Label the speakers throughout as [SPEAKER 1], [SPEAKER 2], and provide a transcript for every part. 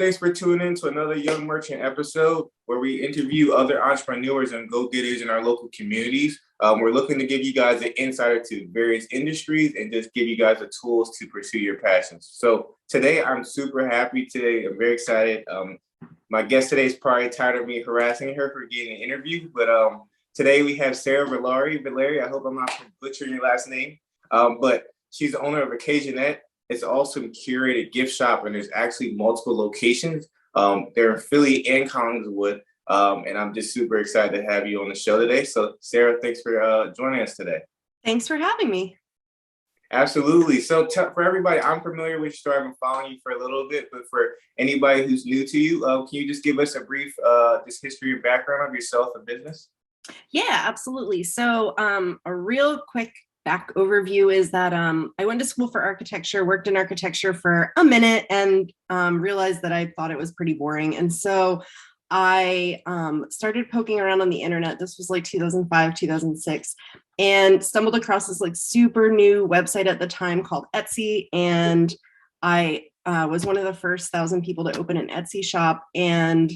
[SPEAKER 1] thanks for tuning in to another Young Merchant episode where we interview other entrepreneurs and go-getters in our local communities. We're looking to give you guys an insider to various industries and just give you guys the tools to pursue your passions. So today, I'm super happy today. I'm very excited. My guest today is probably tired of me harassing her for getting an interview, but today we have Sara Villari. I hope I'm not butchering your last name, but she's the owner of Occasionette. It's also a curated gift shop, and there's actually multiple locations. They're in Philly and Collingswood, and I'm just super excited to have you on the show today. So, Sara, thanks for joining us today.
[SPEAKER 2] Thanks for having me.
[SPEAKER 1] Absolutely. So, for everybody, I'm familiar with your story. I've been following you for a little bit, but for anybody who's new to you, can you just give us a brief just history or background of yourself and business?
[SPEAKER 2] Yeah, absolutely. So, a real quick back overview is that I went to school for architecture, worked in architecture for a minute, and realized that I thought it was pretty boring. And so I started poking around on the internet. This was like 2005, 2006, and stumbled across this like super new website at the time called Etsy. And I was one of the first 1,000 people to open an Etsy shop, and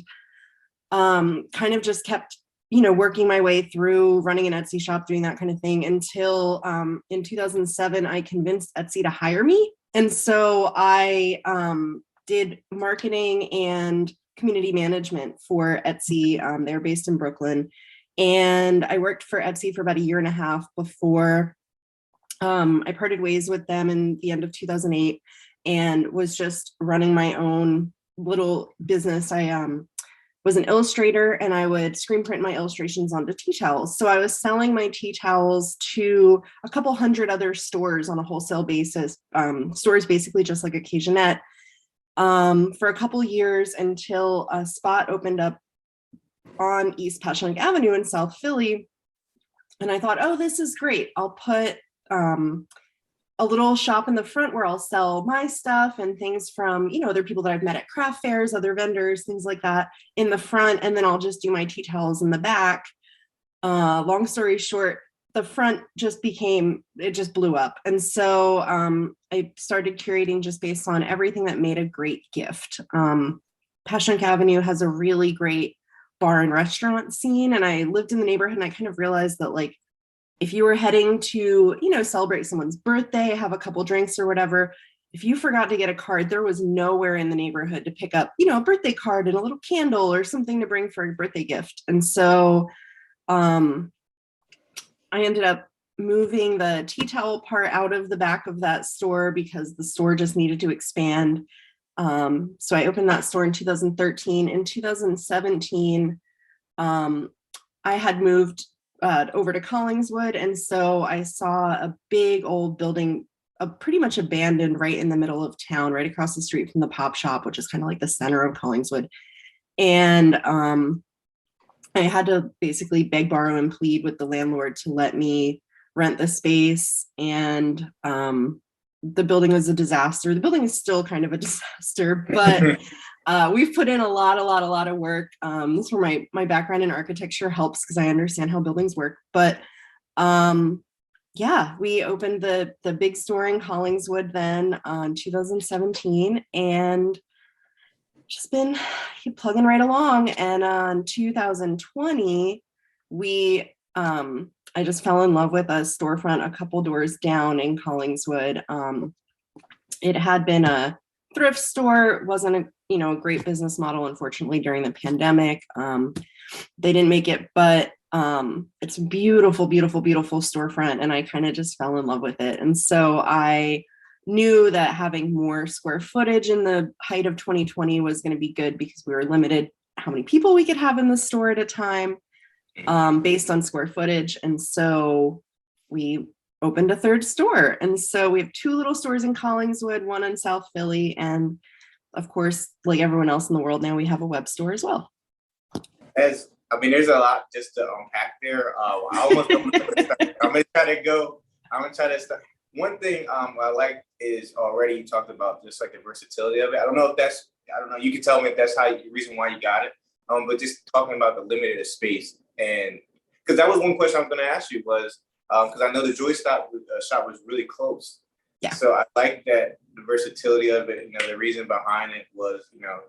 [SPEAKER 2] kind of just kept working my way through running an Etsy shop, doing that kind of thing until in 2007, I convinced Etsy to hire me. And so I did marketing and community management for Etsy. They were based in Brooklyn. And I worked for Etsy for about a year and a half before I parted ways with them in the end of 2008 and was just running my own little business. I was an illustrator, and I would screen print my illustrations onto tea towels. So I was selling my tea towels to a couple hundred other stores on a wholesale basis, stores basically just like Occasionette, for a couple years until a spot opened up on East Passyunk Avenue in South Philly. And I thought, oh, this is great. I'll put a little shop in the front where I'll sell my stuff and things from, other people that I've met at craft fairs, other vendors, things like that in the front. And then I'll just do my tea towels in the back. Long story short, the front just blew up. And so I started curating just based on everything that made a great gift. Passyunk Avenue has a really great bar and restaurant scene. And I lived in the neighborhood, and I kind of realized that like, if you were heading to, celebrate someone's birthday, have a couple drinks or whatever, if you forgot to get a card, there was nowhere in the neighborhood to pick up, a birthday card and a little candle or something to bring for a birthday gift. And so I ended up moving the tea towel part out of the back of that store because the store just needed to expand. So I opened that store in 2013. In 2017, I had moved over to Collingswood. And so I saw a big old building, pretty much abandoned right in the middle of town, right across the street from the pop shop, which is kind of like the center of Collingswood. And I had to basically beg, borrow, and plead with the landlord to let me rent the space. And the building was a disaster. The building is still kind of a disaster, but we've put in a lot of work. This is where my background in architecture helps because I understand how buildings work. But yeah, we opened the big store in Collingswood then in 2017, and just been plugging right along. And in 2020, I just fell in love with a storefront a couple doors down in Collingswood. It had been a thrift store, wasn't a great business model, unfortunately, during the pandemic. They didn't make it, but it's a beautiful storefront, and I kind of just fell in love with it. And so I knew that having more square footage in the height of 2020 was going to be good because we were limited how many people we could have in the store at a time based on square footage. And so we opened a third store. And so we have 2 little stores in Collingswood, 1 in South Philly, and of course, like everyone else in the world now, we have a web store as well.
[SPEAKER 1] There's a lot just to unpack there. I'm gonna try to start. One thing I like is already you talked about just like the versatility of it. I don't know. You can tell me if that's the reason why you got it. But just talking about the limited space, and because that was one question I was going to ask you was because I know the Joy shop was really close.
[SPEAKER 2] Yeah.
[SPEAKER 1] So I like that the versatility of it. The reason behind it was,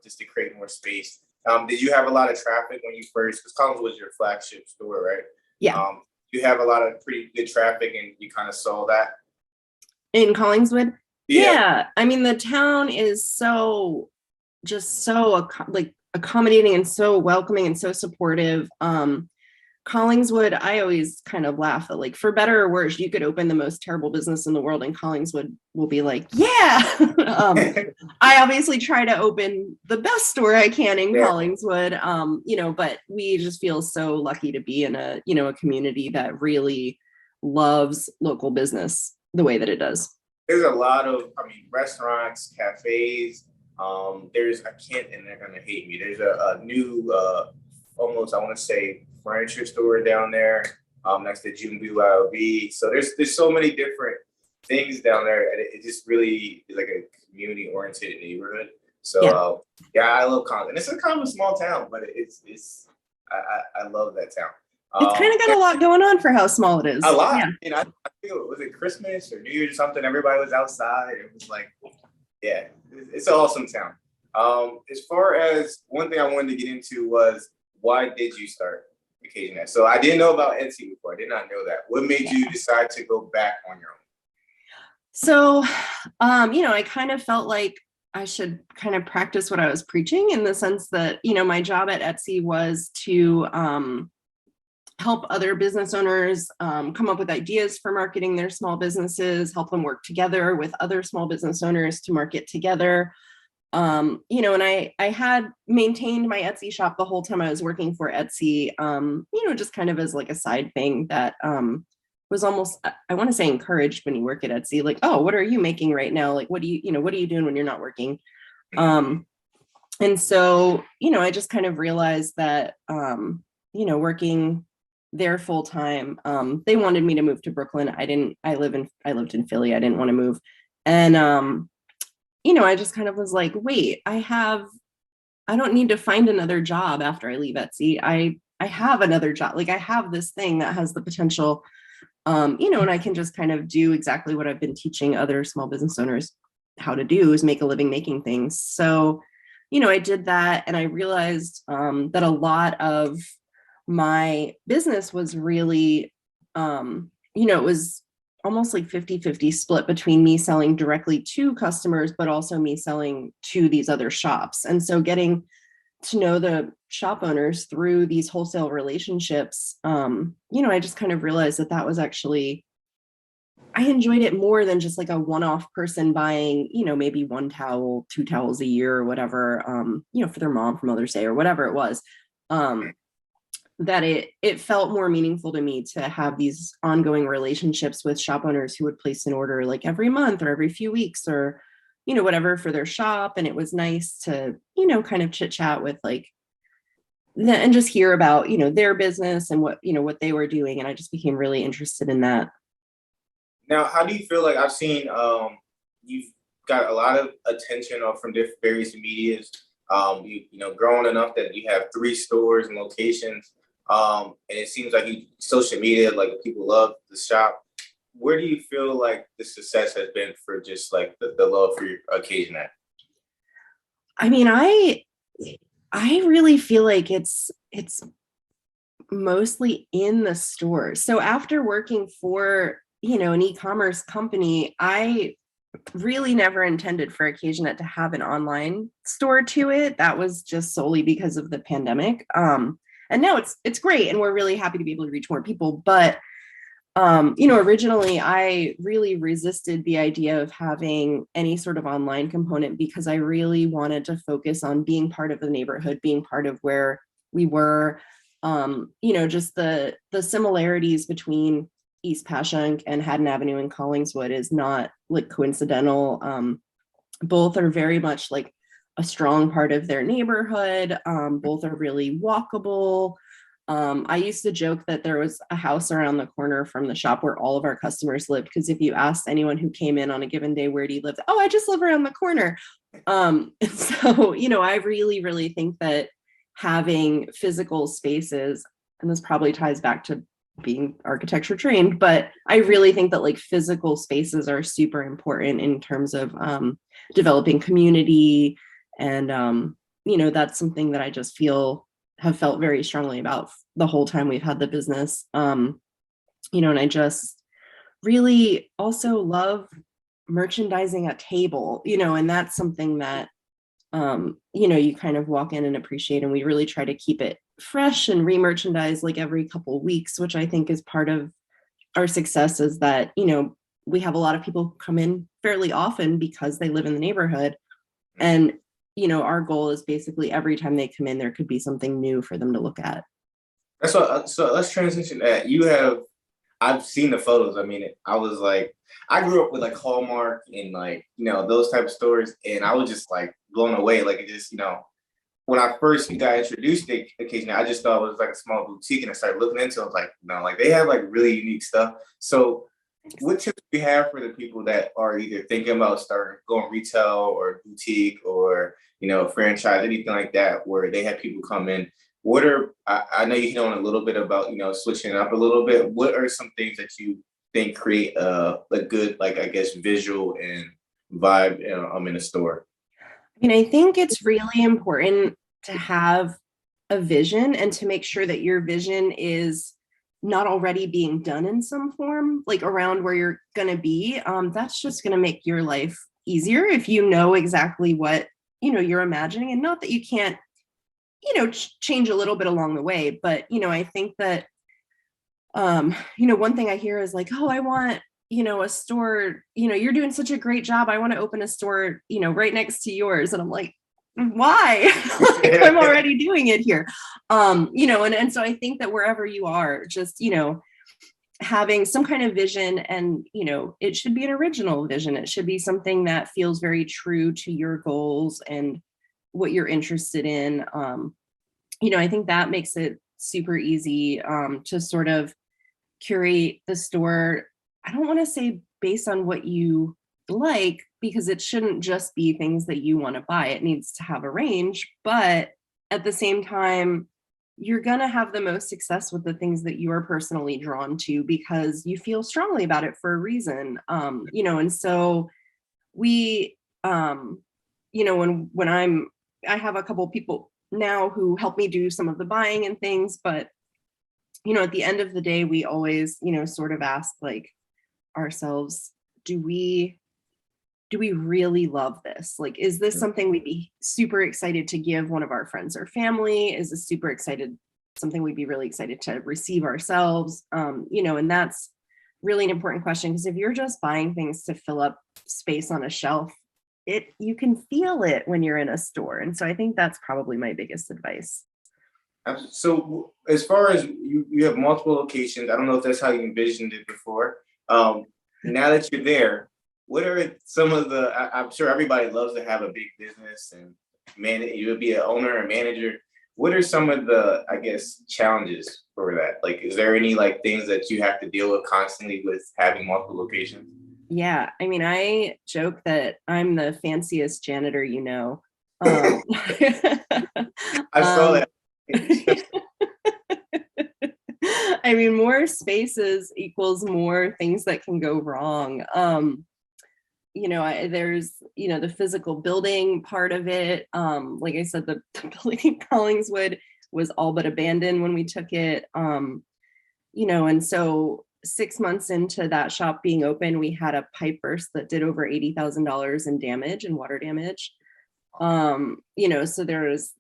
[SPEAKER 1] just to create more space. Did you have a lot of traffic when you first, because Collins was your flagship store, right?
[SPEAKER 2] Yeah.
[SPEAKER 1] You have a lot of pretty good traffic and you kind of saw that?
[SPEAKER 2] In Collingswood?
[SPEAKER 1] Yeah.
[SPEAKER 2] Yeah. I mean, the town is just so like accommodating and so welcoming and so supportive. Collingswood, I always kind of laugh that, like, for better or worse, you could open the most terrible business in the world and Collingswood will be like, yeah. I obviously try to open the best store I can in Collingswood, but we just feel so lucky to be in a community that really loves local business the way that it does.
[SPEAKER 1] There's a lot of, restaurants, cafes. And they're gonna hate me. There's a new, almost, I want to say, furniture store down there, next to June BYOB. So there's so many different things down there, and it just really is like a community oriented neighborhood. So I love Compton. And it's a kind of a small town, but I love that town.
[SPEAKER 2] It's kind of got a lot going on for how small it is.
[SPEAKER 1] A lot. I think was it Christmas or New Year's or something? Everybody was outside. It was like, it's an awesome town. As far as one thing I wanted to get into was, why did you start Occasionette? So I didn't know about Etsy before. I did not know that. What made you decide to go back on your own?
[SPEAKER 2] So, I kind of felt like I should kind of practice what I was preaching, in the sense that, my job at Etsy was to help other business owners come up with ideas for marketing their small businesses, help them work together with other small business owners to market together. And I had maintained my Etsy shop the whole time I was working for Etsy, just kind of as like a side thing that was almost, I want to say, encouraged when you work at Etsy. Like, oh, what are you making right now? Like, what are you doing when you're not working? And so, I just kind of realized that, working there full time, they wanted me to move to Brooklyn. I lived in Philly. I didn't want to move. And, I just kind of was like, wait, I don't need to find another job after I leave Etsy. I have another job. Like, I have this thing that has the potential, and I can just kind of do exactly what I've been teaching other small business owners how to do, is make a living making things. So, I did that, and I realized that a lot of my business was really, it was almost like 50-50 split between me selling directly to customers, but also me selling to these other shops. And so getting to know the shop owners through these wholesale relationships, I just kind of realized that was actually, I enjoyed it more than just like a one-off person buying, maybe one towel, two towels a year or whatever, for their mom for Mother's Day or whatever it was. That it felt more meaningful to me to have these ongoing relationships with shop owners who would place an order like every month or every few weeks or, whatever, for their shop. And it was nice to, kind of chit chat with like, and just hear about, their business and what they were doing. And I just became really interested in that.
[SPEAKER 1] Now, how do you feel? Like, I've seen you've got a lot of attention from different various medias. Growing enough that you have 3 stores and locations. And it seems like social media, like, people love the shop. Where do you feel like the success has been for just like the love for your Occasionette?
[SPEAKER 2] I mean, I really feel like it's mostly in the stores. So after working for, an e-commerce company, I really never intended for Occasionette to have an online store to it. That was just solely because of the pandemic. And now it's great, and we're really happy to be able to reach more people. But originally I really resisted the idea of having any sort of online component, because I really wanted to focus on being part of the neighborhood, being part of where we were, just the similarities between East Passyunk and Haddon Avenue and Collingswood is not like coincidental. Both are very much like a strong part of their neighborhood. Both are really walkable. I used to joke that there was a house around the corner from the shop where all of our customers lived, because if you asked anyone who came in on a given day, where do you live? Oh, I just live around the corner. So, I really, really think that having physical spaces, and this probably ties back to being architecture trained, but I really think that like physical spaces are super important in terms of developing community. And, that's something that I just have felt very strongly about the whole time we've had the business. And I just really also love merchandising at table, and that's something that you kind of walk in and appreciate, and we really try to keep it fresh and re-merchandise like every couple of weeks, which I think is part of our success, is that we have a lot of people come in fairly often because they live in the neighborhood, and our goal is basically every time they come in there could be something new for them to look at.
[SPEAKER 1] That's what. So let's transition that. I've seen the photos. I mean, I was like, I grew up with like Hallmark and like, those type of stores. And I was just like blown away. Like it just, when I first got introduced to Occasionette, I just thought it was like a small boutique, and I started looking into it. I was like, no, like they have like really unique stuff. So what tips do you have for the people that are either thinking about going retail or boutique or, franchise, anything like that, where they have people come in? I know you hit on a little bit about, switching it up a little bit. What are some things that you think create a good, like, I guess, visual and vibe in a store?
[SPEAKER 2] I mean, I think it's really important to have a vision and to make sure that your vision is not already being done in some form, like around where you're going to be. That's just going to make your life easier if you know exactly what, you're imagining, and not that you can't, change a little bit along the way. But, I think that, one thing I hear is like, oh, I want, a store, you're doing such a great job. I want to open a store, right next to yours. And I'm like, why? I'm already doing it here. And so I think that wherever you are, just, having some kind of vision, and, it should be an original vision. It should be something that feels very true to your goals and what you're interested in. I think that makes it super easy to sort of curate the store. I don't want to say based on what you like, because it shouldn't just be things that you want to buy. It needs to have a range, but at the same time, you're going to have the most success with the things that you are personally drawn to because you feel strongly about it for a reason. And so we, when I have a couple people now who help me do some of the buying and things, but at the end of the day, we always, sort of ask like ourselves, do we really love this? Like, is this something we'd be super excited to give one of our friends or family? Is this something we'd be really excited to receive ourselves? And that's really an important question, because if you're just buying things to fill up space on a shelf, you can feel it when you're in a store. And so I think that's probably my biggest advice.
[SPEAKER 1] So as far as you have multiple locations, I don't know if that's how you envisioned it before. Now that you're there, what are some of I'm sure everybody loves to have a big business and you would be an owner or manager. What are some of the, I guess, challenges for that? Like, is there any like things that you have to deal with constantly with having multiple locations?
[SPEAKER 2] Yeah. I mean, I joke that I'm the fanciest janitor, I
[SPEAKER 1] saw that.
[SPEAKER 2] I mean, more spaces equals more things that can go wrong. There's, the physical building part of it. Like I said, the building in Collingswood was all but abandoned when we took it. And so 6 months into that shop being open, we had a pipe burst that did over $80,000 in damage and water damage. So there was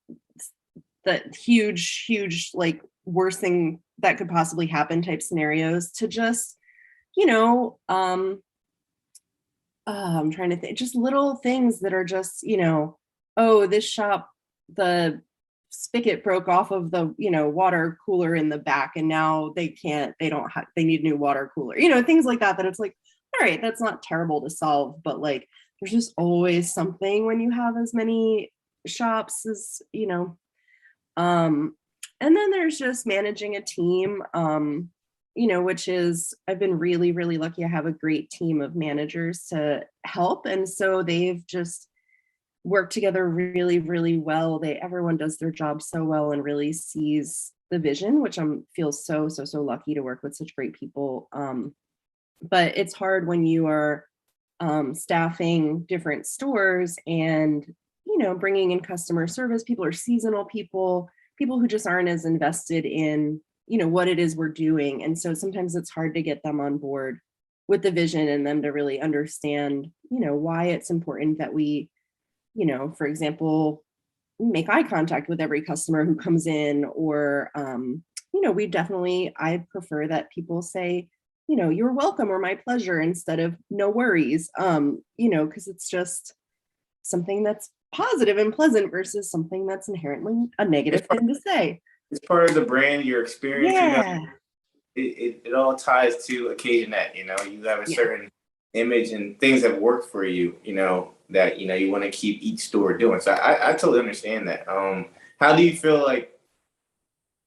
[SPEAKER 2] that huge, like worst thing that could possibly happen type scenarios to just, I'm trying to think, just little things that are just, oh, this shop, the spigot broke off of the, water cooler in the back, and now they need a new water cooler, things like that it's like, all right, that's not terrible to solve, but like, there's just always something when you have as many shops as, and then there's just managing a team, which is, I've been really, really lucky. I have a great team of managers to help. And so they've just worked together really, really well. Everyone does their job so well and really sees, the vision, which feel so lucky to work with such great people. But it's hard when you are staffing different stores and, bringing in customer service. People are seasonal people who just aren't as invested in, what it is we're doing. And so sometimes it's hard to get them on board with the vision and them to really understand, why it's important that we, for example, make eye contact with every customer who comes in, or, I prefer that people say, you're welcome or my pleasure instead of no worries, because it's just something that's positive and pleasant versus something that's inherently a negative thing to say.
[SPEAKER 1] It's part of the brand, your experience,
[SPEAKER 2] Yeah.
[SPEAKER 1] It all ties to Occasionette, you have a
[SPEAKER 2] Yeah.
[SPEAKER 1] certain image and things that work for you, that, you want to keep each store doing. So I totally understand that. How do you feel like,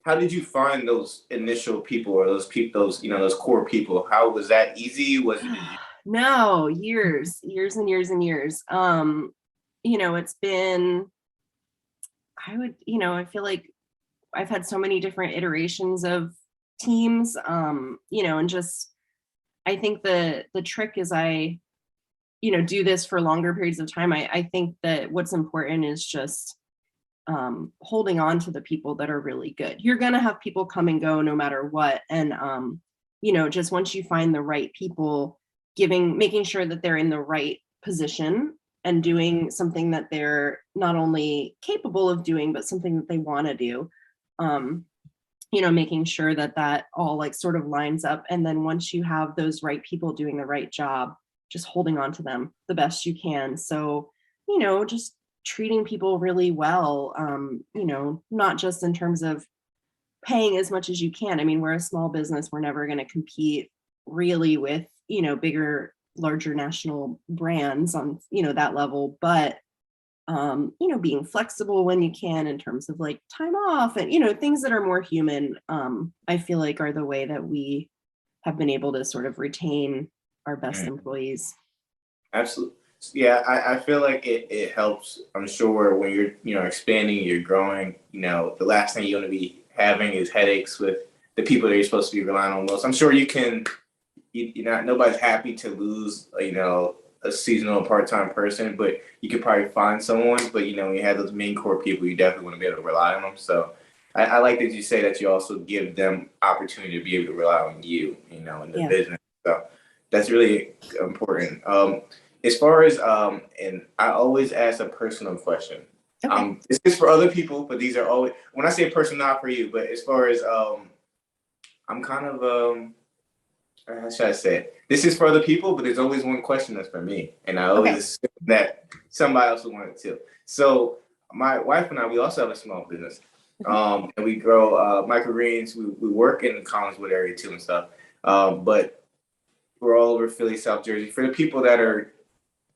[SPEAKER 1] how did you find those initial people, or those people, those core people? How was that easy? Was it?
[SPEAKER 2] No, years and years and years. It's been, I feel like I've had so many different iterations of teams, and just, I think the trick is I, do this for longer periods of time. I think that what's important is just holding on to the people that are really good. You're going to have people come and go no matter what. And, just once you find the right people, making sure that they're in the right position and doing something that they're not only capable of doing, but something that they want to do. Making sure that all like sort of lines up. And then once you have those right people doing the right job, just holding on to them the best you can. So, just treating people really well, not just in terms of paying as much as you can. I mean, we're a small business. We're never going to compete really with, bigger, larger national brands on, that level. But, being flexible when you can in terms of like time off and, things that are more human, I feel like are the way that we have been able to sort of retain our best employees.
[SPEAKER 1] Absolutely. Yeah, I feel like it helps. I'm sure when you're expanding, you're growing, the last thing you want to be having is headaches with the people that you're supposed to be relying on most. I'm sure nobody's happy to lose, a seasonal part-time person, but you could probably find someone. But, when you have those main core people, you definitely want to be able to rely on them. So I like that you say that you also give them opportunity to be able to rely on you, in the business. So that's really important. As far as, and I always ask a personal question.
[SPEAKER 2] Okay.
[SPEAKER 1] This is for other people, but these are always, when I say personal, not for you, but as far as, I'm kind of, how should I say it? This is for other people, but there's always one question that's for me. And I always assume that somebody else will want it too. So my wife and I, we also have a small business. And we grow microgreens. We work in the Collingswood area too and stuff. But we're all over Philly, South Jersey. For the people that are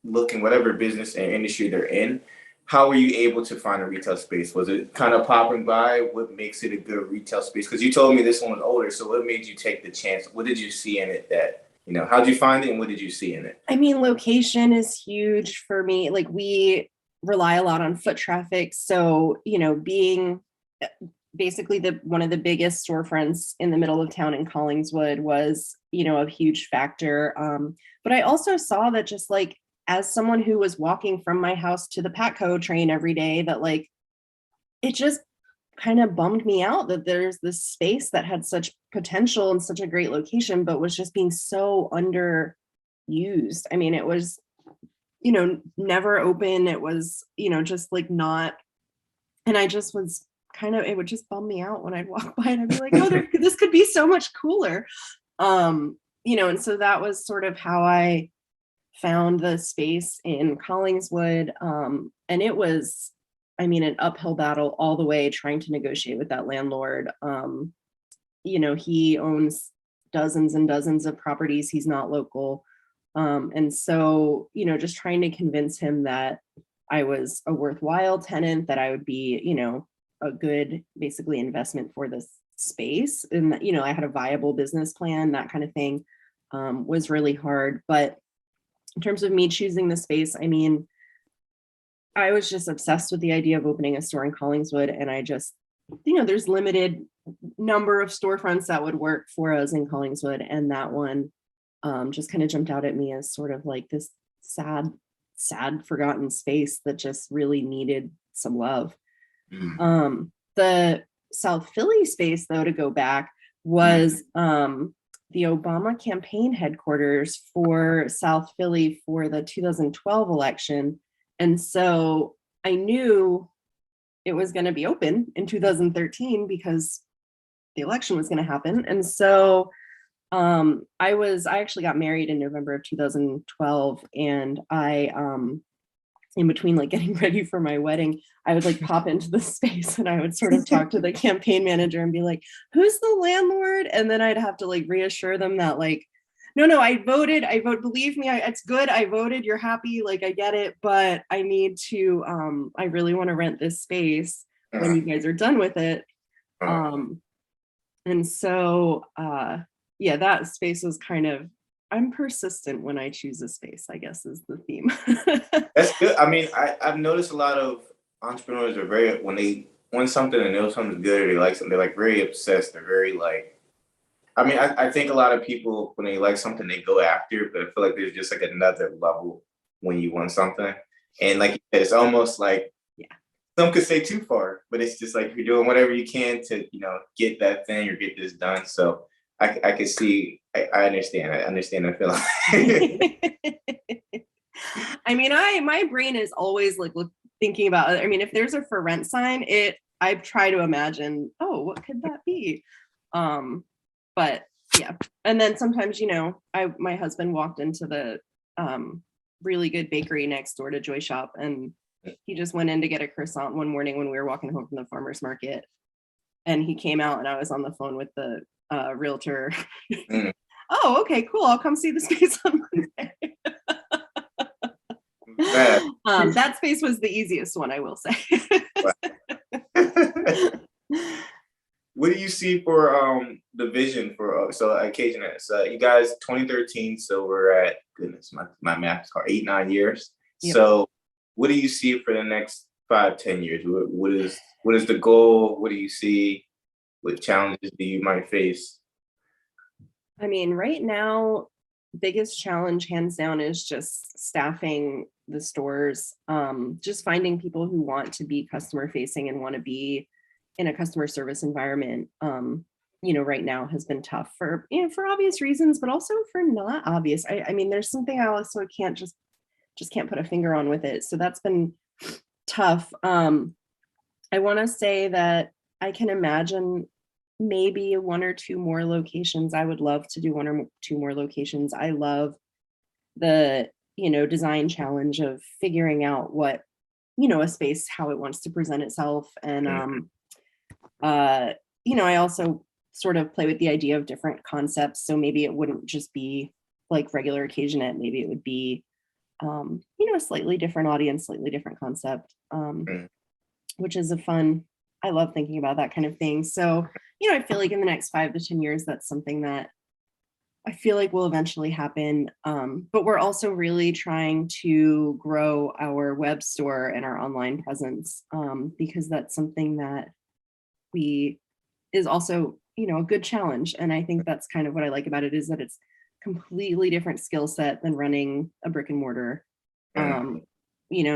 [SPEAKER 1] looking, whatever business and industry they're in, how were you able to find a retail space? Was it kind of popping by? What makes it a good retail space? Because you told me this one was older, so what made you take the chance? What did you see in it that, how'd you find it and what did you see in it?
[SPEAKER 2] I mean, location is huge for me. Like, we rely a lot on foot traffic. So, being basically one of the biggest storefronts in the middle of town in Collingswood was, a huge factor. But I also saw that just like, as someone who was walking from my house to the Patco train every day, that like, it just kind of bummed me out that there's this space that had such potential and such a great location, but was just being so underused. I mean, it was, never open. It was, just like not, and I just was it would just bum me out when I'd walk by and I'd be like, oh, this could be so much cooler. And so that was sort of how I found the space in Collingswood. And it was, an uphill battle all the way trying to negotiate with that landlord. He owns dozens and dozens of properties. He's not local. And so, just trying to convince him that I was a worthwhile tenant, that I would be, a good basically investment for this space. And that, I had a viable business plan, that kind of thing, was really hard. But in terms of me choosing the space, I was just obsessed with the idea of opening a store in Collingswood. And I just there's limited number of storefronts that would work for us in Collingswood, and that one just kind of jumped out at me as sort of like this sad forgotten space that just really needed some love. The South Philly space, though, to go back, was the Obama campaign headquarters for South Philly for the 2012 election. And so I knew it was going to be open in 2013 because the election was going to happen. And so I actually got married in November of 2012, and in between like getting ready for my wedding, I would like pop into the space and I would sort of talk to the campaign manager and be like, who's the landlord? And then I'd have to like reassure them that like, no, I voted, believe me, it's good. I voted, you're happy. Like, I get it, but I need to, I really want to rent this space when you guys are done with it. And so, yeah, that space was kind of, I'm persistent when I choose a space, I guess is the theme.
[SPEAKER 1] That's good. I mean, I've noticed a lot of entrepreneurs are very, when they want something and know something's good or they like something, they're like very obsessed. They're very like, I mean, I think a lot of people, when they like something, they go after it, but I feel like there's just like another level when you want something. And like you said, it's almost like, some could say too far, but it's just like you're doing whatever you can to, get that thing or get this done. So I can see, I understand. I understand that feeling.
[SPEAKER 2] I mean, my brain is always like thinking about, I mean, if there's a for rent sign, I try to imagine, oh, what could that be? But yeah. And then sometimes, my husband walked into the really good bakery next door to Joy Shop, and he just went in to get a croissant one morning when we were walking home from the farmer's market. And he came out and I was on the phone with the realtor. Oh, okay, cool. I'll come see the space on Monday. That space was the easiest one, I will say.
[SPEAKER 1] What do you see for the vision for Occasionette? So you guys 2013, so we're at, goodness, my math is hard, 8-9 years. Yep. So what do you see for the next 5-10 years? What is the goal? What do you see? What challenges do you might face?
[SPEAKER 2] I mean, right now, biggest challenge hands down is just staffing the stores, just finding people who want to be customer facing and want to be in a customer service environment, right now has been tough for obvious reasons, but also for not obvious. I mean, there's something I also can't just can't put a finger on with it. So that's been tough. I want to say that I can imagine maybe 1 or 2 more locations. I would love to do 1 or 2 more locations. I love the, design challenge of figuring out what, a space, how it wants to present itself. And, I also sort of play with the idea of different concepts. So maybe it wouldn't just be like regular Occasionette. Maybe it would be, a slightly different audience, slightly different concept, which is I love thinking about that kind of thing. So, I feel like in the next 5 to 10 years, that's something that I feel like will eventually happen. But we're also really trying to grow our web store and our online presence, because that's something that is also, a good challenge. And I think that's kind of what I like about it, is that it's completely different skill set than running a brick and mortar.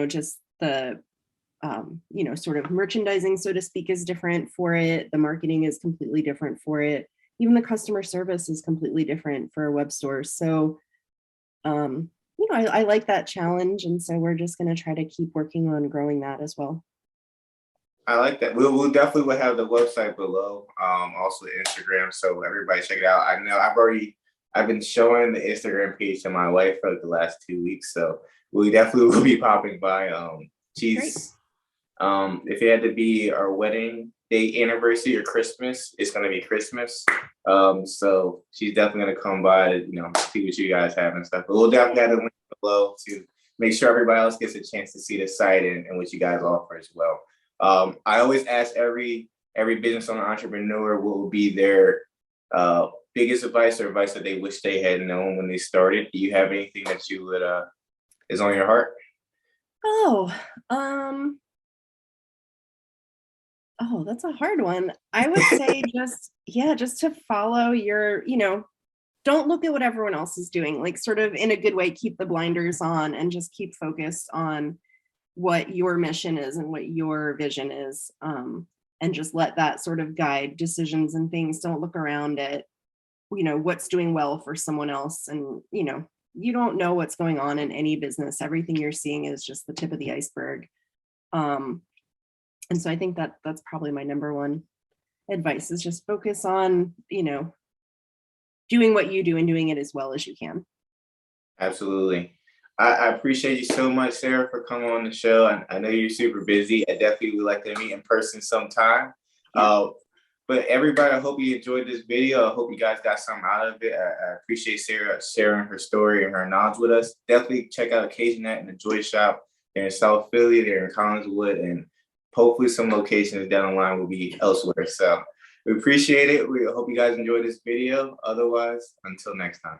[SPEAKER 2] Just the sort of merchandising, so to speak, is different for it. The marketing is completely different for it. Even the customer service is completely different for a web store. So, I like that challenge. And so we're just going to try to keep working on growing that as well.
[SPEAKER 1] I like that. We'll definitely will have the website below, also Instagram. So everybody check it out. I know I've been showing the Instagram page to my wife for like the last 2 weeks. So we definitely will be popping by. She's, if it had to be our wedding day anniversary or Christmas, it's going to be Christmas. So she's definitely going to come by to, see what you guys have and stuff. But we'll definitely have the link below to make sure everybody else gets a chance to see the site and what you guys offer as well. I always ask every business owner, entrepreneur, what would be their biggest advice or advice that they wish they had known when they started. Do you have anything that you would is on your heart?
[SPEAKER 2] Oh, Oh, that's a hard one. I would say just to follow your, don't look at what everyone else is doing, like sort of in a good way, keep the blinders on and just keep focused on what your mission is and what your vision is. And just let that sort of guide decisions and things. Don't look around at, what's doing well for someone else. And, you don't know what's going on in any business. Everything you're seeing is just the tip of the iceberg. And so I think that that's probably my number one advice is just focus on, doing what you do and doing it as well as you can.
[SPEAKER 1] Absolutely. I appreciate you so much, Sarah, for coming on the show. I know you're super busy. I definitely would like to meet in person sometime.
[SPEAKER 2] Yeah.
[SPEAKER 1] But everybody, I hope you enjoyed this video. I hope you guys got something out of it. I appreciate Sarah sharing her story and her knowledge with us. Definitely check out Occasionette and the Joy Shop. They're in South Philly, they're in Collingswood, and hopefully some locations down the line will be elsewhere. So we appreciate it. We hope you guys enjoyed this video. Otherwise, until next time.